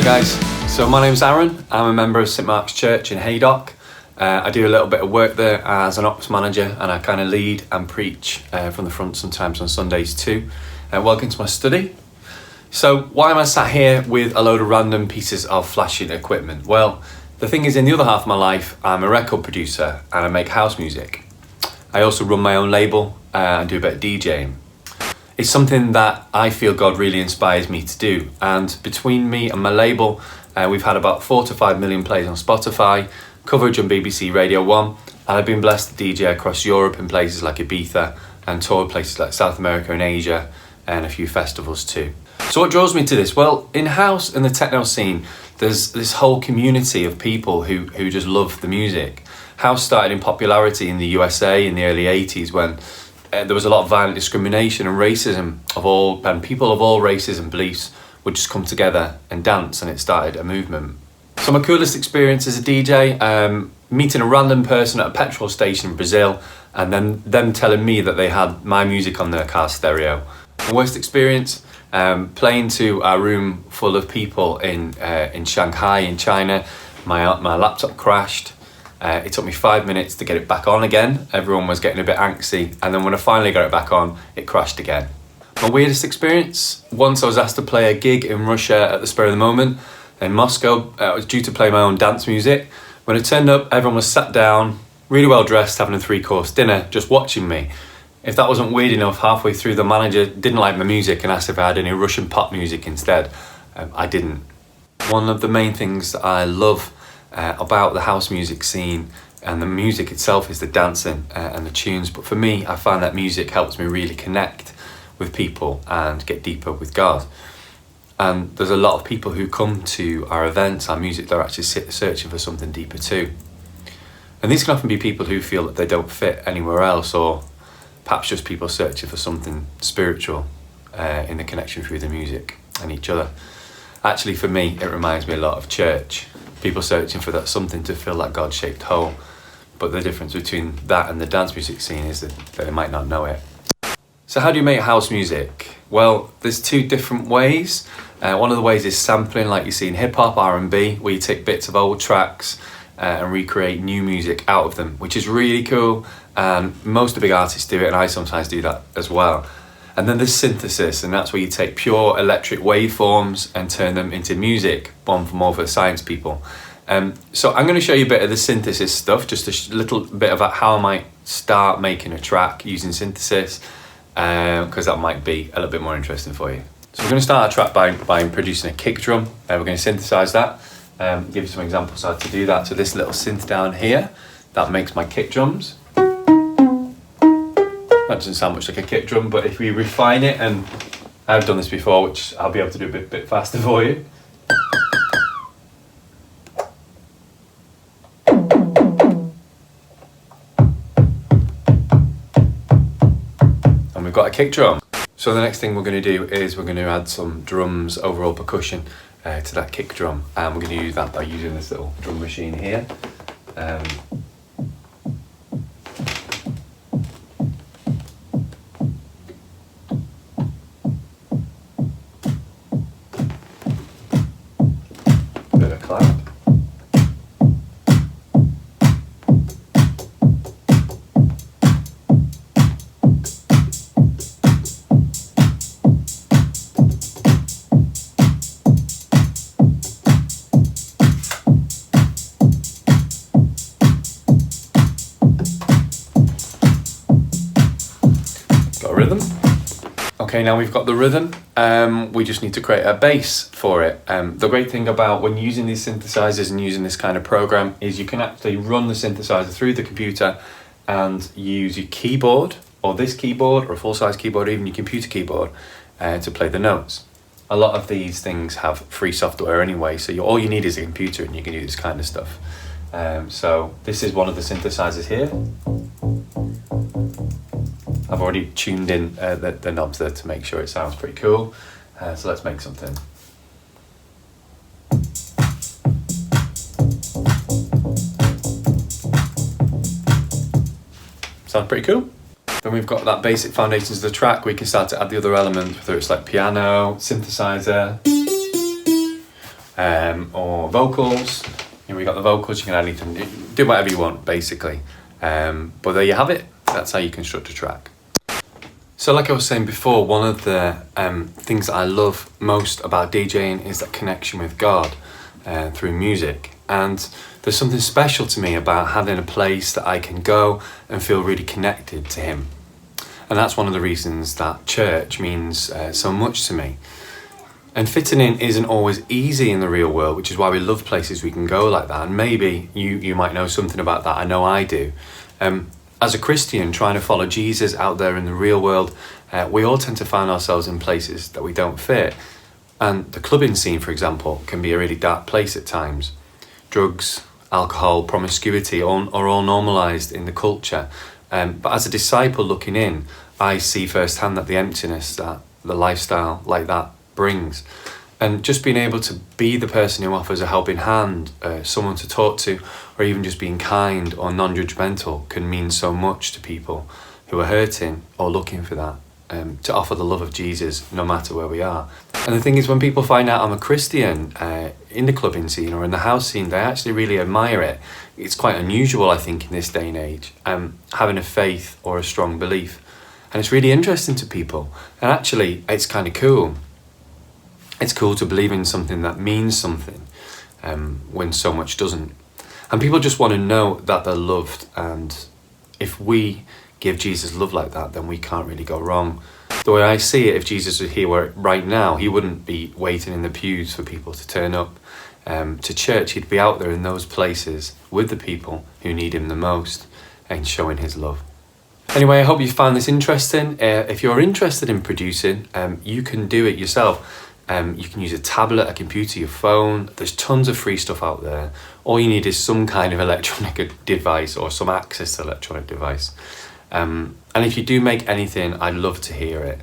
Hey guys, so my name's Aaron. I'm a member of St Mark's Church in Haydock. I do a little bit of work there as an ops manager, and I kind of lead and preach from the front sometimes on Sundays too. Welcome to my study. So why am I sat here with a load of random pieces of flashing equipment? Well, the thing is, in the other half of my life, I'm a record producer and I make house music. I also run my own label and do a bit of DJing. It's something that I feel God really inspires me to do, and between me and my label, we've had about 4 to 5 million plays on Spotify, coverage on BBC Radio 1, and I've been blessed to DJ across Europe in places like Ibiza and tour places like South America and Asia, and a few festivals too. So what draws me to this? Well, in house and the techno scene, there's this whole community of people who just love the music. House started in popularity in the USA in the early 80s when there was a lot of violent discrimination and racism and people of all races and beliefs would just come together and dance, and it started a movement. So my coolest experience as a DJ, meeting a random person at a petrol station in Brazil and then them telling me that they had my music on their car stereo. My worst experience, playing to a room full of people in Shanghai in China. My laptop crashed. It took me 5 minutes to get it back on again. Everyone was getting a bit angsty, and then when I finally got it back on, it crashed again. My weirdest experience, once I was asked to play a gig in Russia at the spur of the moment in Moscow. I was due to play my own dance music. When I turned up, everyone was sat down, really well dressed, having a 3-course dinner, just watching me. If that wasn't weird enough, halfway through the manager didn't like my music and asked if I had any Russian pop music instead. I didn't. One of the main things that I love about the house music scene and the music itself is the dancing and the tunes, but for me, I find that music helps me really connect with people and get deeper with God. And there's a lot of people who come to our events, our music, they're actually searching for something deeper too. And these can often be people who feel that they don't fit anywhere else, or perhaps just people searching for something spiritual in the connection through the music and each other. Actually, for me, it reminds me a lot of church. People searching for that something to fill that God-shaped hole. But the difference between that and the dance music scene is that they might not know it. So how do you make house music? Well, there's 2 different ways. One of the ways is sampling, like you see in hip-hop, R&B, where you take bits of old tracks and recreate new music out of them, which is really cool. Most of the big artists do it, and I sometimes do that as well. And then there's synthesis, and that's where you take pure electric waveforms and turn them into music, one for more for science people. So I'm going to show you a bit of the synthesis stuff, just a little bit about how I might start making a track using synthesis, because that might be a little bit more interesting for you. So we're going to start our track by producing a kick drum. We're going to synthesize that, give you some examples how to do that. So this little synth down here, that makes my kick drums. That doesn't sound much like a kick drum, but if we refine it, and I've done this before, which I'll be able to do a bit faster for you. And we've got a kick drum. So the next thing we're going to do is we're going to add some drums, overall percussion to that kick drum, and we're going to use that by using this little drum machine here. Bit of clap. Rhythm. Okay, now we've got the rhythm, we just need to create a bass for it. The great thing about when using these synthesizers and using this kind of program is you can actually run the synthesizer through the computer and use your keyboard, or this keyboard, or a full-size keyboard, or even your computer keyboard to play the notes. A lot of these things have free software anyway, so all you need is a computer and you can do this kind of stuff. So this is one of the synthesizers here. I've already tuned in the knobs there to make sure it sounds pretty cool. So let's make something. Sounds pretty cool. Then we've got that basic foundations of the track. We can start to add the other elements, whether it's like piano, synthesizer, or vocals. We got the vocals, you can add anything, do whatever you want basically. But there you have it, that's how you construct a track. So like I was saying before, one of the things that I love most about DJing is that connection with God through music. And there's something special to me about having a place that I can go and feel really connected to Him. And that's one of the reasons that church means so much to me. And fitting in isn't always easy in the real world, which is why we love places we can go like that. And maybe you might know something about that. I know I do. As a Christian trying to follow Jesus out there in the real world, we all tend to find ourselves in places that we don't fit. And the clubbing scene, for example, can be a really dark place at times. Drugs, alcohol, promiscuity are all normalised in the culture. But as a disciple looking in, I see firsthand that the emptiness that the lifestyle like that brings. And just being able to be the person who offers a helping hand, someone to talk to, or even just being kind or non-judgmental can mean so much to people who are hurting or looking for that, to offer the love of Jesus no matter where we are. And the thing is, when people find out I'm a Christian in the clubbing scene or in the house scene, they actually really admire it. It's quite unusual, I think, in this day and age, having a faith or a strong belief. And it's really interesting to people. And actually, it's kind of cool. It's cool to believe in something that means something when so much doesn't. And people just want to know that they're loved. And if we give Jesus love like that, then we can't really go wrong. The way I see it, if Jesus was here right now, He wouldn't be waiting in the pews for people to turn up to church. He'd be out there in those places with the people who need Him the most and showing His love. Anyway, I hope you found this interesting. If you're interested in producing, you can do it yourself. You can use a tablet, a computer, your phone. There's tons of free stuff out there. All you need is some kind of electronic device or some access to electronic device. And if you do make anything, I'd love to hear it.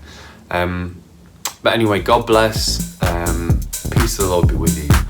But anyway, God bless. Peace of the Lord be with you.